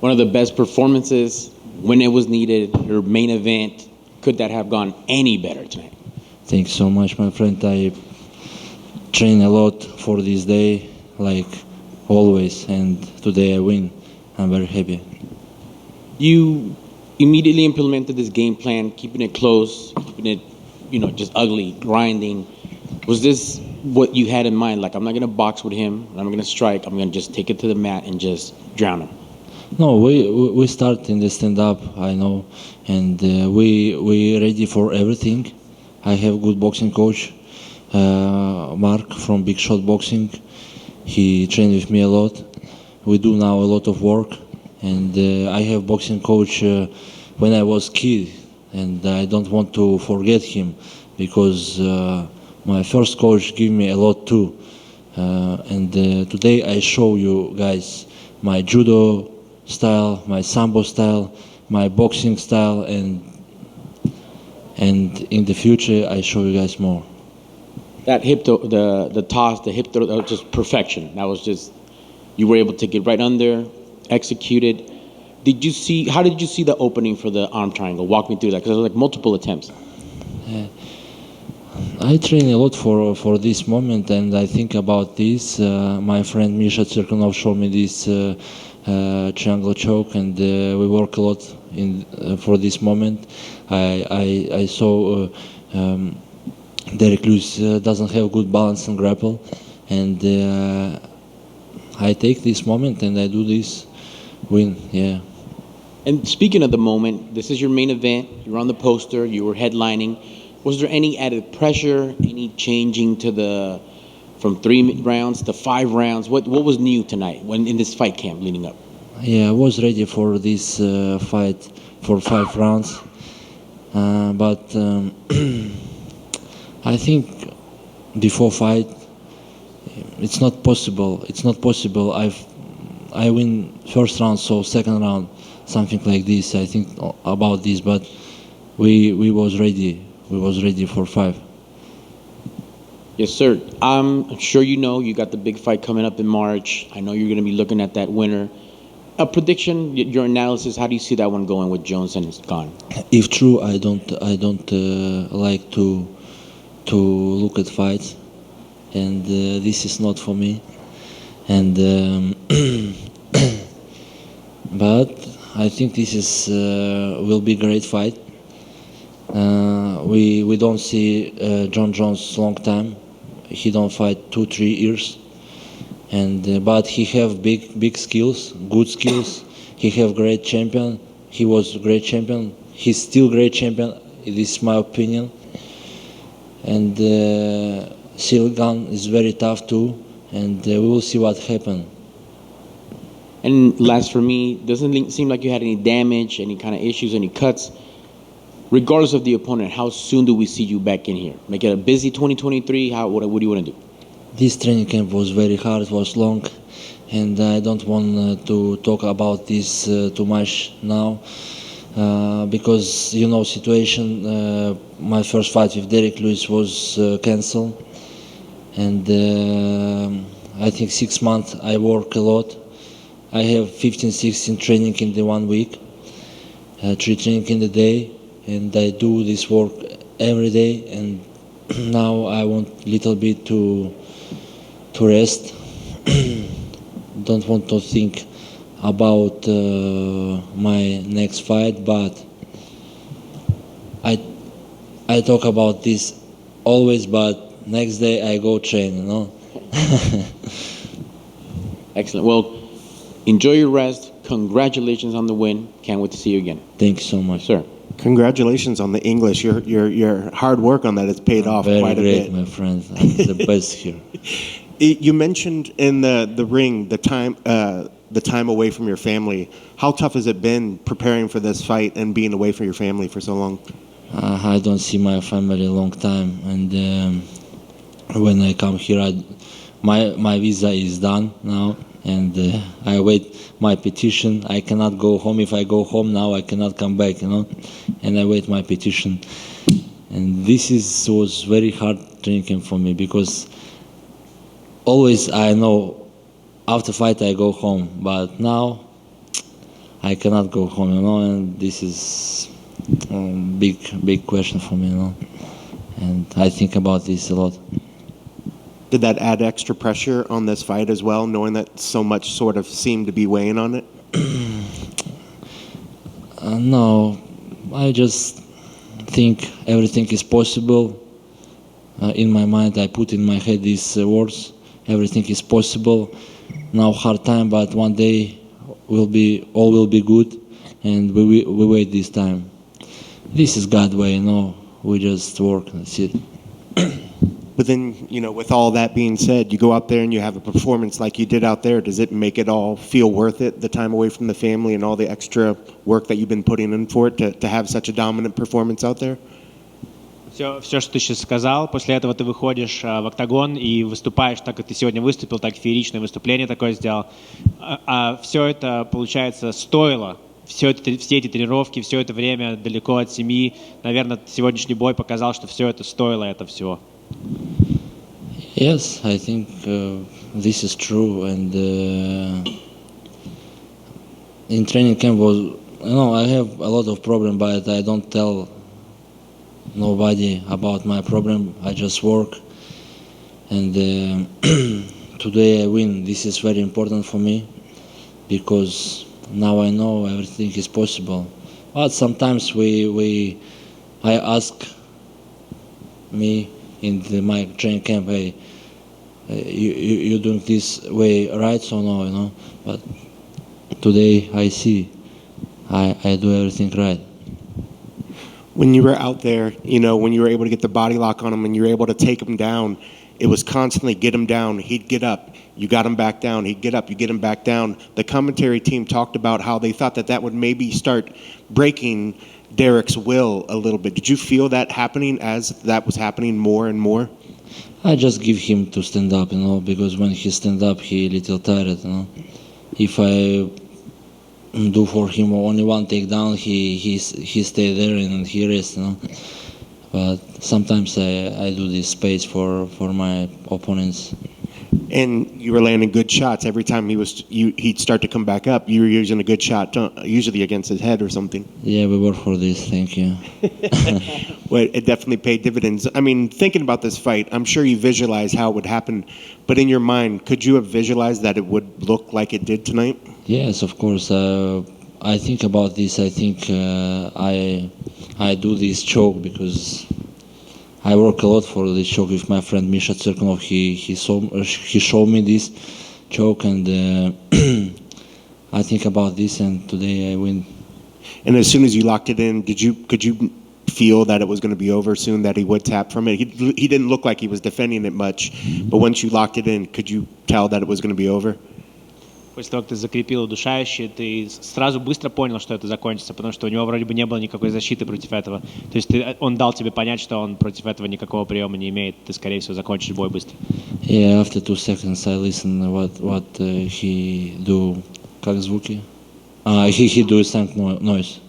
one of the best performances when it was needed, your main event. Could that have gone any better tonight? Thanks so much, my friend. I train a lot for this day, like always, and today I win. I'm very happy. You immediately implemented this game plan, keeping it close, keeping it, just ugly, grinding. Was this what you had in mind? Like, I'm not going to box with him, I'm going to strike, I'm going to just take it to the mat and just drown him. No, we start in the stand-up, I know, and we ready for everything. I have good boxing coach, Mark from Big Shot Boxing. He trained with me a lot. We do now a lot of work, and I have boxing coach when I was kid, and I don't want to forget him because my first coach gave me a lot too. And today I show you guys my judo style, my sambo style, my boxing style, and in the future I show you guys more. That hip throw, the toss, the hip throw, that was just perfection. That was just, you were able to get right under, execute it. How did you see the opening for the arm triangle? Walk me through that, because there was like multiple attempts. I train a lot for this moment, and I think about this. My friend Misha Tsirkunov showed me this triangle choke, and we work a lot for this moment. I saw Derrick Lewis doesn't have good balance and grapple, and I take this moment and I do this win. Yeah. And speaking of the moment, this is your main event. You're on the poster. You were headlining. Was there any added pressure? Any changing from 3 rounds to 5 rounds? What was new tonight in this fight camp leading up? Yeah, I was ready for this fight for 5 rounds, but I think before fight it's not possible. It's not possible. I win first round, so second round something like this. I think about this, but we was ready. We was ready for 5. Yes, sir. I'm sure you got the big fight coming up in March. I know you're going to be looking at that winner. A prediction, your analysis. How do you see that one going with Jones and Gane? If true, I don't like to look at fights, and this is not for me. And but I think this is will be a great fight. We don't see John Jones long time. He don't fight 2-3 years, and but he have big skills, good skills. He have great champion. He was a great champion. He's still great champion. This is my opinion. And Silgan is very tough too, and we will see what happens. And last for me, doesn't seem like you had any damage, any kind of issues, any cuts. Regardless of the opponent, how soon do we see you back in here? Make it a busy 2023? What do you want to do? This training camp was very hard, was long, and I don't want to talk about this too much now because situation. My first fight with Derrick Lewis was cancelled, and I think 6 months I work a lot. I have 15-16 training in the 1 week, 3 training in the day, and I do this work every day. And now I want little bit to rest. Don't want to think about my next fight, but I talk about this always. But next day I go train. Excellent. Well, enjoy your rest. Congratulations on the win. Can't wait to see you again. Thank you so much, sir. Congratulations on the English. Your hard work on that has paid off quite a bit. Very great, my friend. I'm the best here. You mentioned in the ring the time away from your family. How tough has it been preparing for this fight and being away from your family for so long? I don't see my family a long time, and when I come here, my visa is done now, and I wait my petition. I cannot go home. If I go home now, I cannot come back, and I wait my petition. And this was very hard training for me because always I know after fight I go home, but now I cannot go home, and this is big question for me, and I think about this a lot. Did that add extra pressure on this fight as well, knowing that so much sort of seemed to be weighing on it? No, I just think everything is possible. In my mind, I put in my head these words: everything is possible. Now hard time, but one day all will be good, and we wait this time. This is God way, we just work, that's it. But then, with all that being said, you go out there and you have a performance like you did out there. Does it make it all feel worth it, the time away from the family and all the extra work that you've been putting in for it to have such a dominant performance out there? Все, что ты сейчас сказал, после этого ты выходишь в октагон и выступаешь так, как ты сегодня выступил, так фееричное выступление такое сделал. А все это, получается, стоило. Все эти тренировки, все это время далеко от семьи. Наверное, сегодняшний бой показал, что все это стоило это всего. Yes, I think this is true, and in training camp I have a lot of problem, but I don't tell nobody about my problem. I just work, and today I win. This is very important for me because now I know everything is possible. But sometimes I ask me in my training camp, hey, you doing this way right or no, But today I see I do everything right. When you were out there, when you were able to get the body lock on him and you were able to take him down, it was constantly get him down. He'd get up. You got him back down. He'd get up. You get him back down. The commentary team talked about how they thought that would maybe start breaking Derrick's will a little bit. Did you feel that happening as that was happening more and more? I just give him to stand up, because when he stand up, he little tired, If I do for him only one takedown, he stay there and he rest, But sometimes I do this space for my opponents. And you were landing good shots every time he'd start to come back up. You were using a good shot, usually against his head or something. Yeah, we work for this. Thank you. Well, it definitely paid dividends. I mean, thinking about this fight, I'm sure you visualize how it would happen. But in your mind, could you have visualized that it would look like it did tonight? Yes, of course. I think about this. I think I do this choke because I work a lot for this choke with my friend Misha Tsirkunov. He showed me this choke, and I think about this, and today I win. And as soon as you locked it in, could you feel that it was going to be over soon, that he would tap from it? He didn't look like he was defending it much, but once you locked it in, could you tell that it was going to be over? После того, как ты закрепил удушающий, ты сразу быстро понял, что это закончится, потому что у него вроде бы не было никакой защиты против этого. То есть он дал тебе понять, что он против этого никакого приема не имеет. Ты, скорее всего, закончишь бой быстро. Yeah, after 2 seconds I listen what he do. Как звуки? He do sound noise.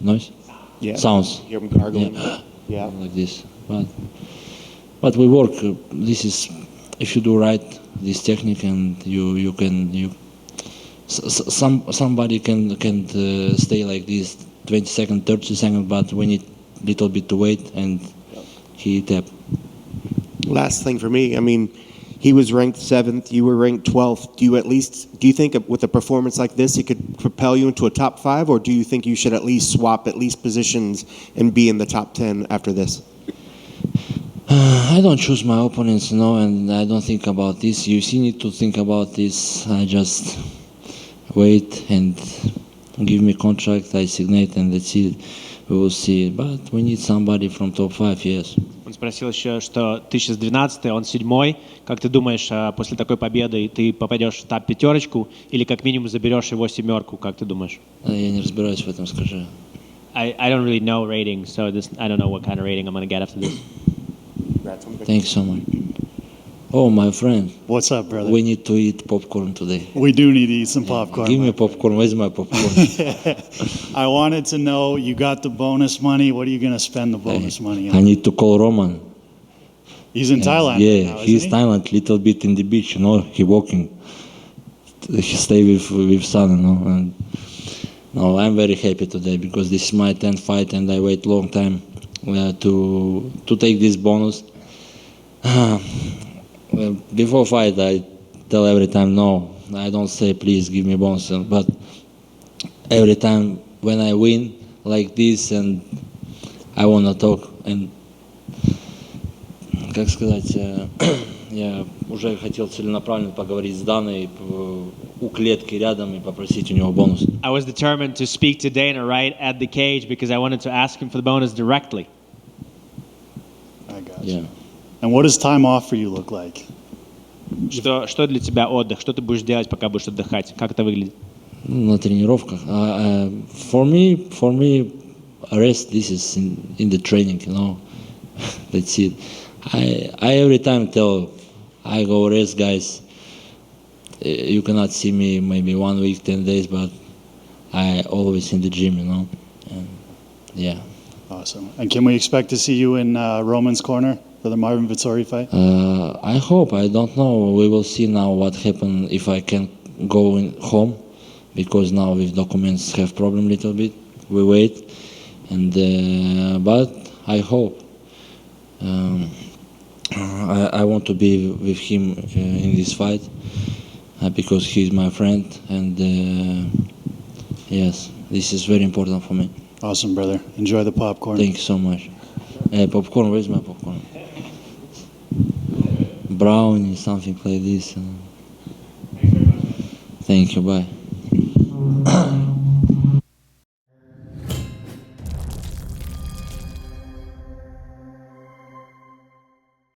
Yeah. Sounds. You hear him gargling. Yeah. Like this. But we work. This is if you do right this technique, and you can. Somebody can stay like this 20 seconds, 30 seconds, but we need little bit to wait, and he tap. Last thing for me, I mean, he was ranked 7th, you were ranked 12th. Do you think with a performance like this, it could propel you into a top 5, or do you think you should at least swap positions and be in the top 10 after this? I don't choose my opponents, and I don't think about this. UFC need to think about this. I just wait and give me contract, I signate, and that's it. We will see. But we need somebody from top 5, yes. Он спросил еще, что ты сейчас 12-й, он 7-й. Как ты думаешь, после такой победы ты попадешь в топ-5 или как минимум заберешь его 7? Как ты думаешь? Я не разбираюсь в этом, скажи. I don't really know rating, so I don't know what kind of rating I'm going to get after this. Thanks so much. Oh, my friend. What's up, brother? We need to eat popcorn today. We do need to eat some popcorn. Give me popcorn. Where's my popcorn? I wanted to know, you got the bonus money. What are you going to spend the bonus money on? I need to call Roman. He's in Thailand. Yeah, now, he's isn't Thailand, little bit in the beach, He walking. He stay with son, And No, I'm very happy today because this is my 10th fight and I wait long time to take this bonus. Well, before fight, I tell every time no. I don't say please give me bonus, but every time when I win like this and I wanna talk and как сказать, я уже хотел целенаправленно поговорить с Даной у клетки рядом и попросить у него бонус. I was determined to speak to Dana right at the cage because I wanted to ask him for the bonus directly. I got you. Yeah. And what does time off for you look like? Что для тебя отдых? Что ты будешь делать, пока будешь отдыхать? Как это выглядит? На тренировках. For me, rest. This is in the training, you know. That's it. I every time tell, I go rest, guys. You cannot see me maybe 1 week, 10 days, but I always in the gym, you know. And yeah. Awesome. And can we expect to see you in Roman's corner for the Marvin Vittori fight? I hope. I don't know. We will see now what happen if I can go home, because now with documents have problem little bit. We wait, and but I hope. I want to be with him in this fight because he's my friend, and yes, this is very important for me. Awesome, brother. Enjoy the popcorn. Thank you so much. Popcorn, where's my popcorn? Brownie, something like this. Thank you, bye.